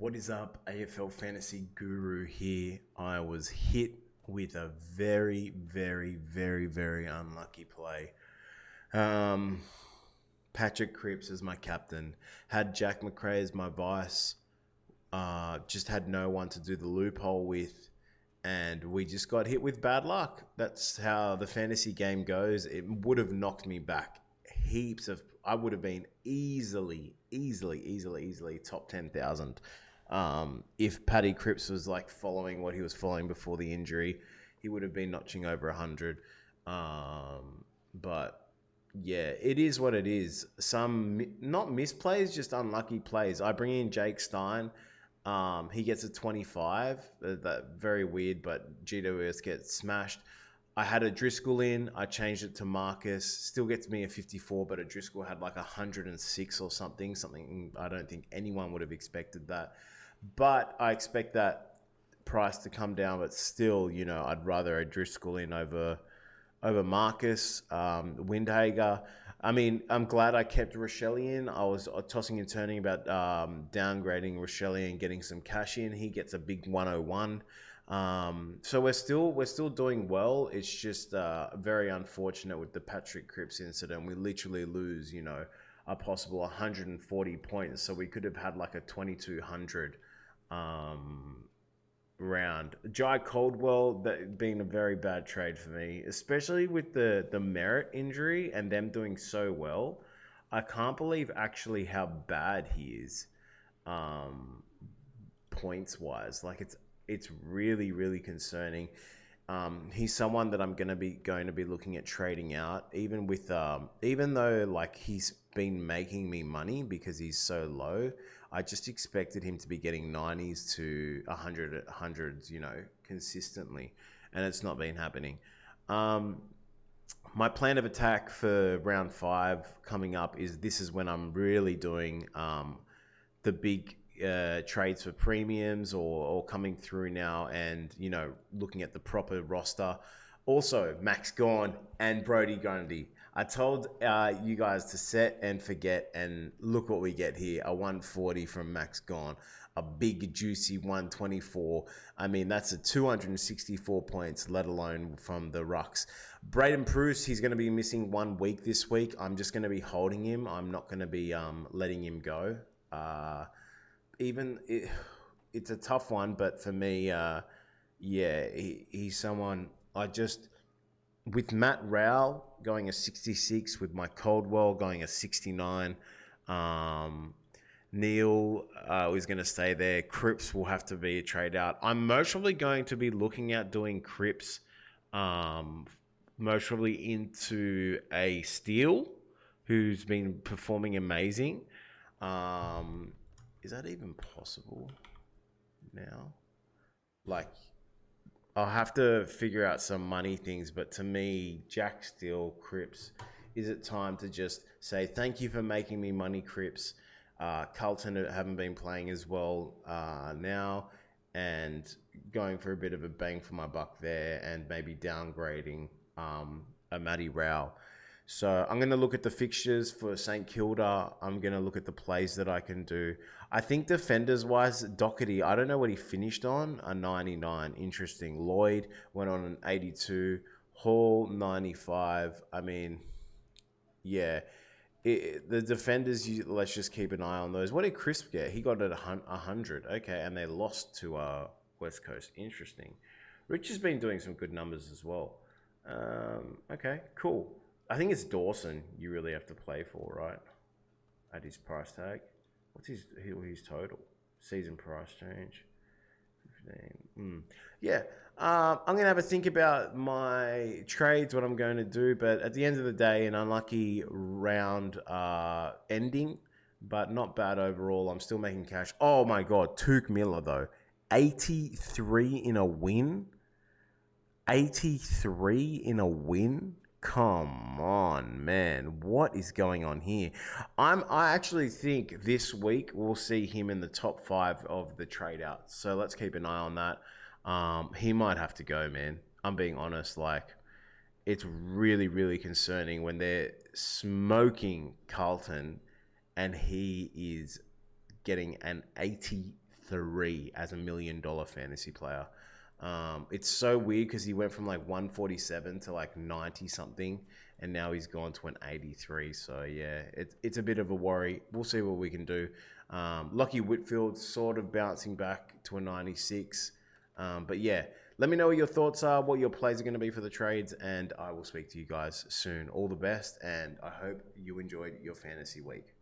What is up, AFL Fantasy Guru here. I was hit with a very, very, very, very unlucky play. Um, Patrick Cripps as my captain, had Jack McRae as my vice, just had no one to do the loophole with, and we just got hit with bad luck. That's how the fantasy game goes. It would have knocked me back heaps of. I would have been easily top 10,000. If Paddy Cripps was like following what he was following before the injury, he would have been notching over 100. But yeah, it is what it is. Some not misplays, just unlucky plays. I bring in Jake Stein. He gets a 25. That very weird, but GWS gets smashed. I had a Driscoll in. I changed it to Marcus. Still gets me a 54, but a Driscoll had like 106 or something. Something I don't think anyone would have expected that. But I expect that price to come down. But still, I'd rather a Driscoll in over Marcus, Windhager. I mean, I'm glad I kept Rochelle in. I was tossing and turning about downgrading Rochelle and getting some cash in. He gets a big 101. So we're still doing well. It's just very unfortunate with the Patrick Cripps incident. We literally lose, a possible 140 points. So we could have had like a 2200 round. Jai Caldwell, that being a very bad trade for me, especially with the Merritt injury and them doing so well. I can't believe actually how bad he is, points wise. Like it's really really concerning. He's someone that I'm going to be looking at trading out, even with even though like he's been making me money because he's so low. I just expected him to be getting 90s to 100s, consistently, and it's not been happening. My plan of attack for round 5 coming up is this is when I'm really doing the big trades for premiums or coming through now and, looking at the proper roster. Also, Max Gawn and Brody Grundy. I told you guys to set and forget, and look what we get here. A 140 from Max Gawn. A big, juicy 124. I mean, that's a 264 points, let alone from the rucks. Braden Pruce, he's going to be missing 1 week this week. I'm just going to be holding him. I'm not going to be letting him go. It's a tough one, but for me, he's someone I just with Matt Rowell going a 66, with my Caldwell going a 69. Neil is going to stay there. Cripps will have to be a trade out. I'm most probably going to be looking at doing Cripps, most probably into a Steele, who's been performing amazing. Is that even possible now? Like, I'll have to figure out some money things, but to me, Jack Steele, Cripps, is it time to just say thank you for making me money, Cripps? Carlton haven't been playing as well now, and going for a bit of a bang for my buck there, and maybe downgrading a Matty Rao. So I'm going to look at the fixtures for St Kilda. I'm going to look at the plays that I can do. I think defenders-wise, Doherty, I don't know what he finished on, a 99. Interesting. Lloyd went on an 82. Hall, 95. I mean, yeah. The defenders, let's just keep an eye on those. What did Crisp get? He got it 100. Okay, and they lost to West Coast. Interesting. Rich has been doing some good numbers as well. Okay, cool. I think it's Dawson you really have to play for, right? At his price tag. What's his total? Season price change. 15. Yeah. I'm going to have a think about my trades, what I'm going to do. But at the end of the day, an unlucky round ending, but not bad overall. I'm still making cash. Oh, my God. TOUK Miller, though. 83 in a win. 83 in a win. Come on, man. What is going on here? I actually think this week we'll see him in the top 5 of the trade outs. So let's keep an eye on that. He might have to go, man. I'm being honest. Like, it's really, really concerning when they're smoking Carlton and he is getting an 83 83 as $1 million fantasy player. It's so weird because he went from like 147 to like 90 something, and now he's gone to an 83. So yeah, it's a bit of a worry. We'll see what we can do. Lockie Whitfield sort of bouncing back to a 96. But yeah, let me know what your thoughts are, what your plays are going to be for the trades, and I will speak to you guys soon. All the best, and I hope you enjoyed your fantasy week.